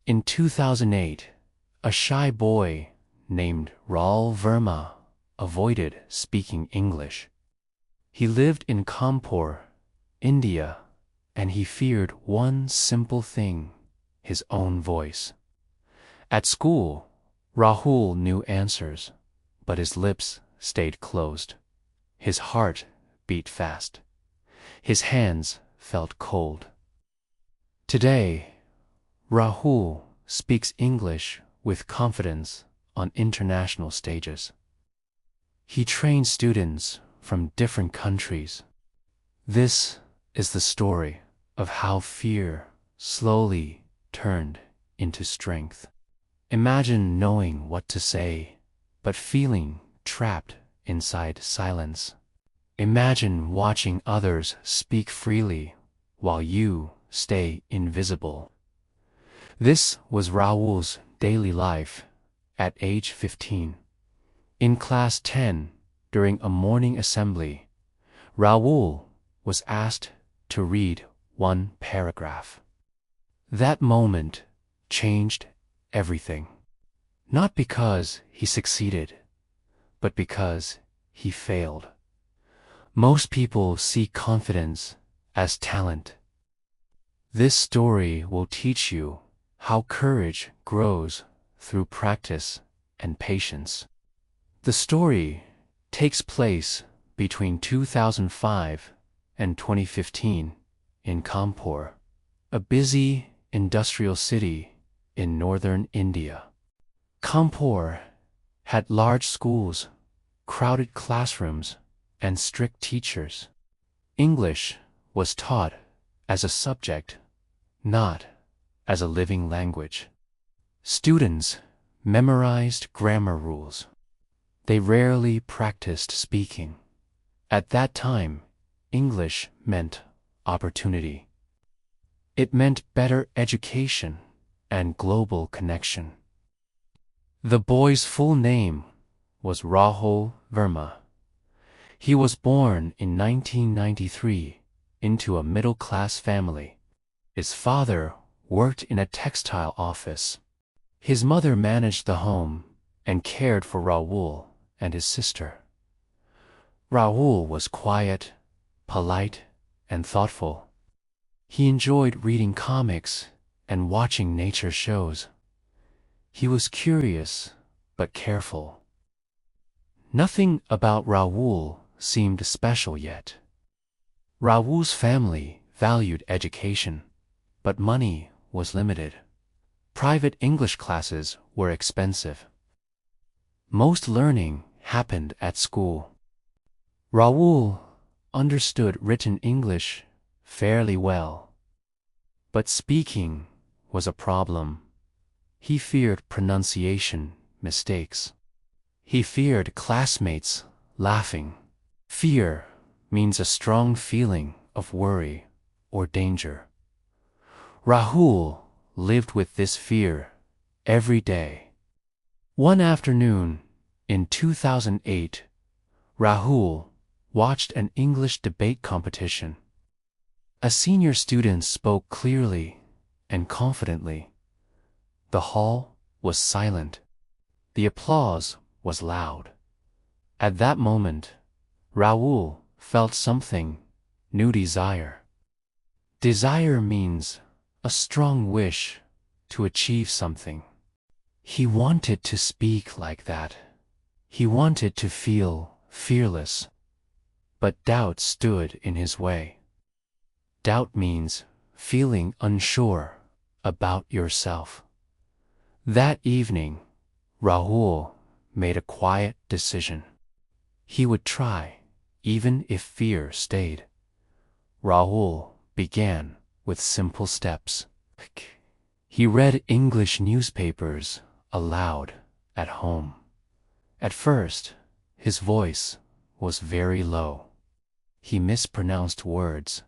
In 2008, a shy boy named Raul Verma avoided speaking English. He lived in Kanpur, India, and he feared one simple thing: his own voice. At school, Rahul knew answers, but his lips stayed closed. His heart beat fast. His hands felt cold. Today, Rahul speaks English with confidence on international stages. He trains students from different countries. This is the story of how fear slowly turned into strength. Imagine knowing what to say, but feeling trapped inside silence. Imagine watching others speak freely while you stay invisible. This was Raul's daily life at age 15. In class 10, during a morning assembly, Raul was asked to read one paragraph. That moment changed everything. Not because he succeeded, but because he failed. Most people see confidence as talent. This story will teach you how courage grows through practice and patience. The story takes place between 2005 and 2015 in Kanpur, a busy industrial city in northern India. Kanpur had large schools, crowded classrooms, and strict teachers. English was taught as a subject, not as a living language. Students memorized grammar rules. They rarely practiced speaking. At that time, English meant opportunity. It meant better education and global connection. The boy's full name was Rahul Verma. He was born in 1993 into a middle-class family. His father worked in a textile office. His mother managed the home and cared for Rahul and his sister. Rahul was quiet, polite, and thoughtful. He enjoyed reading comics and watching nature shows. He was curious but careful. Nothing about Rahul seemed special yet. Rahul's family valued education, but money was limited. Private English classes were expensive. Most learning happened at school. Rahul understood written English fairly well, but speaking was a problem. He feared pronunciation mistakes. He feared classmates laughing. Fear means a strong feeling of worry or danger. Rahul lived with this fear every day. One afternoon in 2008, Rahul watched an English debate competition. A senior student spoke clearly and confidently. The hall was silent. The applause was loud. At that moment, Rahul felt something: new desire. Desire means a strong wish to achieve something. He wanted to speak like that. He wanted to feel fearless. But doubt stood in his way. Doubt means feeling unsure about yourself. That evening, Rahul made a quiet decision. He would try, even if fear stayed. Rahul began with simple steps. He read English newspapers aloud at home. At first, his voice was very low. He mispronounced words.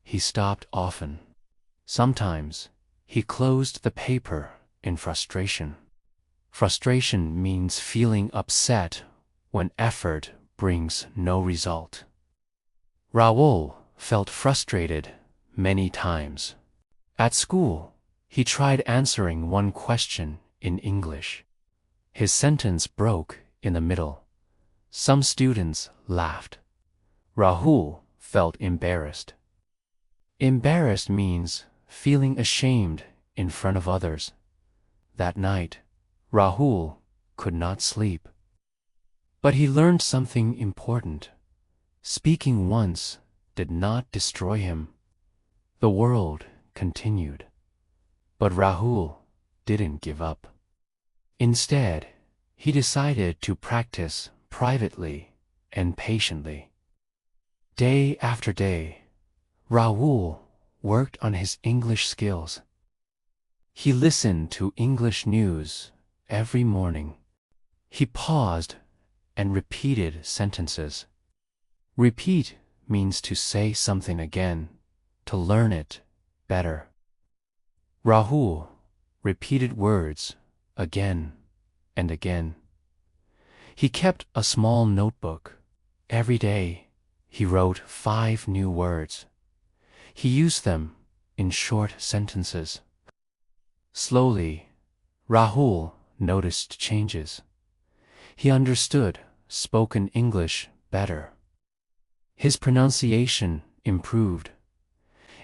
He stopped often. Sometimes, he closed the paper in frustration. Frustration means feeling upset when effort brings no result. Rahul felt frustrated many times. At school, He tried answering one question in English. His sentence broke in the middle. Some students laughed. Rahul felt embarrassed. Embarrassed means feeling ashamed in front of others. That night, Rahul could not sleep. But he learned something important. Speaking once did not destroy him. The world continued. But Rahul didn't give up. Instead, he decided to practice privately and patiently. Day after day, Rahul worked on his English skills. He listened to English news every morning. He paused and repeated sentences. Repeat means to say something again, to learn it better. Rahul repeated words again and again. He kept a small notebook. Every day, he wrote 5 new words. He used them in short sentences. Slowly, Rahul noticed changes. He understood spoken English better. His pronunciation improved.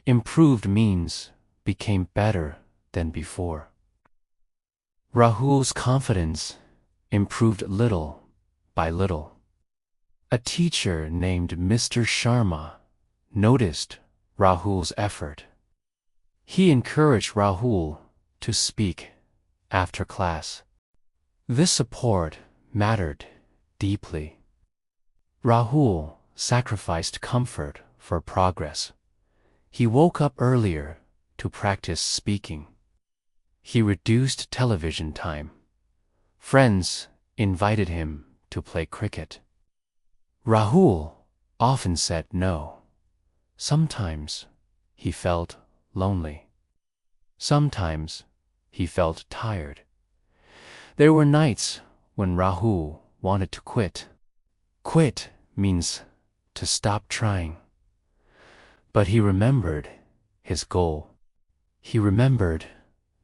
Improved means became better than before. Rahul's confidence improved little by little. A teacher named Mr. Sharma noticed Rahul's effort. He encouraged Rahul to speak after class. This support mattered deeply. Rahul sacrificed comfort for progress. He woke up earlier to practice speaking. He reduced television time. Friends invited him to play cricket. Rahul often said no. Sometimes he felt lonely. Sometimes he felt tired. There were nights when Rahul wanted to quit. Quit means to stop trying. But he remembered his goal. He remembered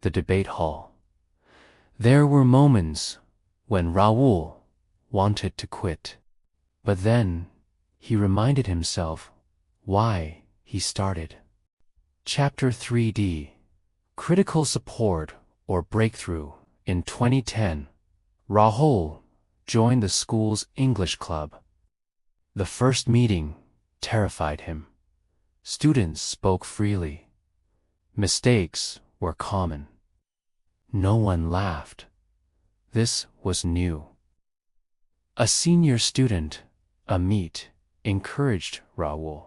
the debate hall. There were moments when Rahul wanted to quit. But then he reminded himself why he started. Chapter 3D: Critical Support or Breakthrough. In 2010, Rahul joined the school's English club. The first meeting terrified him. Students spoke freely. Mistakes were common. No one laughed. This was new. A senior student, Amit, encouraged Rahul.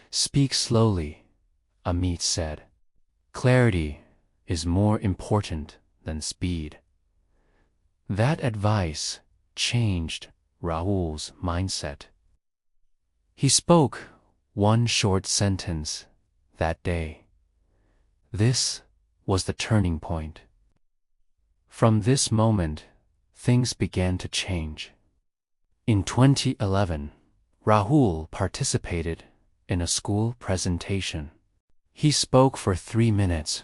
Speak slowly, Amit said. Clarity is more important than speed. That advice changed Rahul's mindset. He spoke one short sentence that day. This was the turning point. From this moment, things began to change. In 2011, Rahul participated in a school presentation. He spoke for 3 minutes.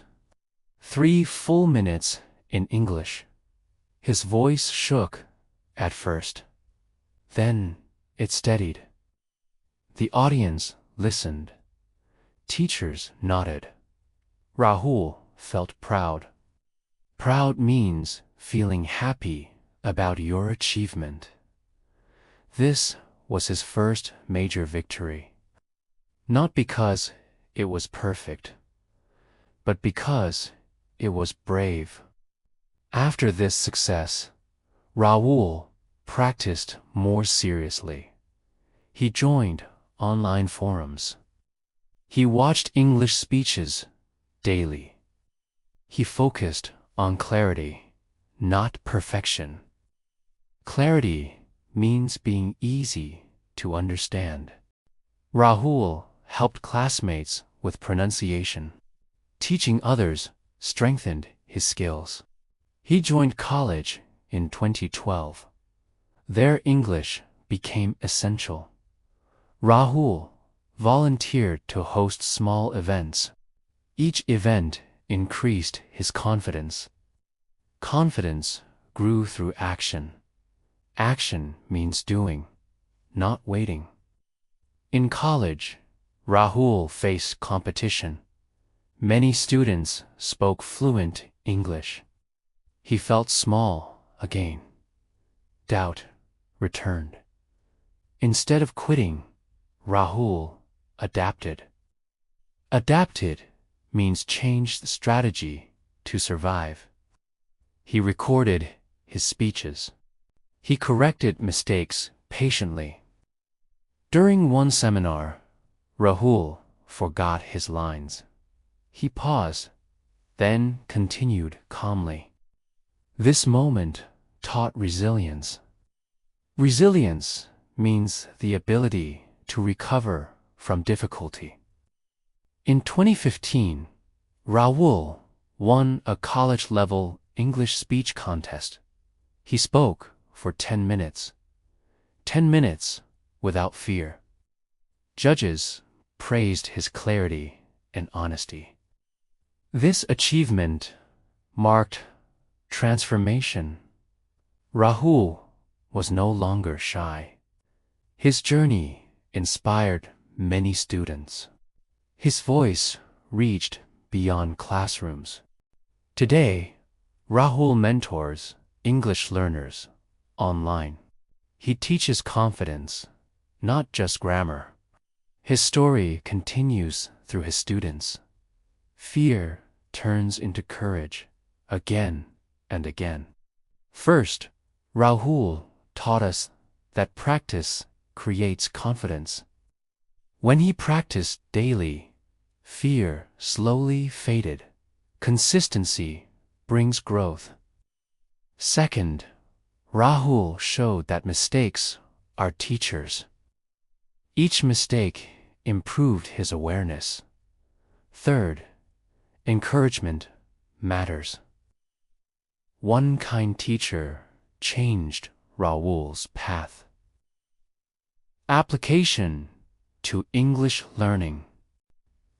3 full minutes in English. His voice shook at first. Then it steadied. The audience listened. Teachers nodded. Rahul felt proud. Proud means feeling happy about your achievement. This was his first major victory. Not because it was perfect, but because it was brave. After this success, Rahul practiced more seriously. He joined online forums. He watched English speeches daily. He focused on clarity, not perfection. Clarity means being easy to understand. Rahul helped classmates with pronunciation. Teaching others strengthened his skills. He joined college in 2012. Their English became essential. Rahul volunteered to host small events. Each event increased his confidence. Confidence grew through action. Action means doing, not waiting. In college, Rahul faced competition. Many students spoke fluent English. He felt small again. Doubt returned. Instead of quitting, Rahul adapted. Adapted means change the strategy to survive. He recorded his speeches. He corrected mistakes patiently. During one seminar, Rahul forgot his lines. He paused, then continued calmly. This moment taught resilience. Resilience means the ability to recover from difficulty. In 2015, Rahul won a college-level English speech contest. He spoke for 10 minutes. 10 minutes without fear. Judges praised his clarity and honesty. This achievement marked transformation. Rahul was no longer shy. His journey inspired many students. His voice reached beyond classrooms. Today, Rahul mentors English learners online. He teaches confidence, not just grammar. His story continues through his students. Fear turns into courage again and again. First, Rahul taught us that practice creates confidence. When he practiced daily, fear slowly faded. Consistency brings growth. Second, Rahul showed that mistakes are teachers. Each mistake improved his awareness. Third, encouragement matters. One kind teacher changed Rahul's path. Application to English learning.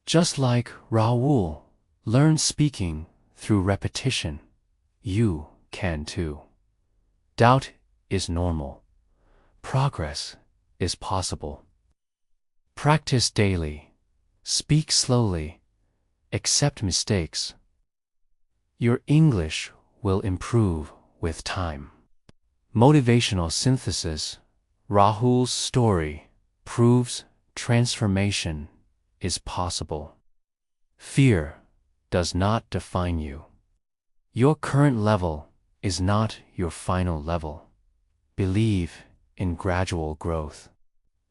Just like Rahul learned speaking through repetition, you can too. Doubt is normal. Progress is possible. Practice daily. Speak slowly. Accept mistakes. Your English will improve with time. Motivational synthesis. Rahul's story proves transformation is possible. Fear does not define you. Your current level is not your final level. Believe in gradual growth.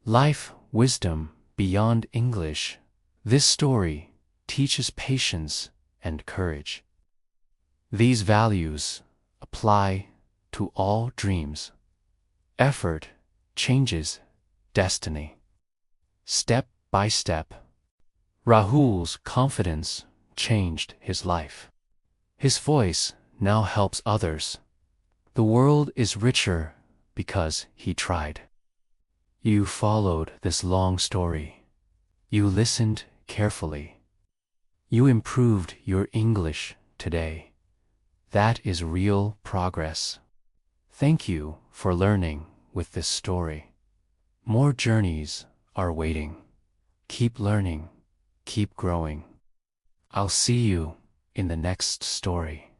Life wisdom beyond English. This story teaches patience and courage. These values apply to all dreams. Effort changes destiny. Step by step, Rahul's confidence changed his life. His voice now helps others. The world is richer because he tried. You followed this long story. You listened carefully. You improved your English today. That is real progress. Thank you for learning with this story. More journeys are waiting. Keep learning. Keep growing. I'll see you in the next story.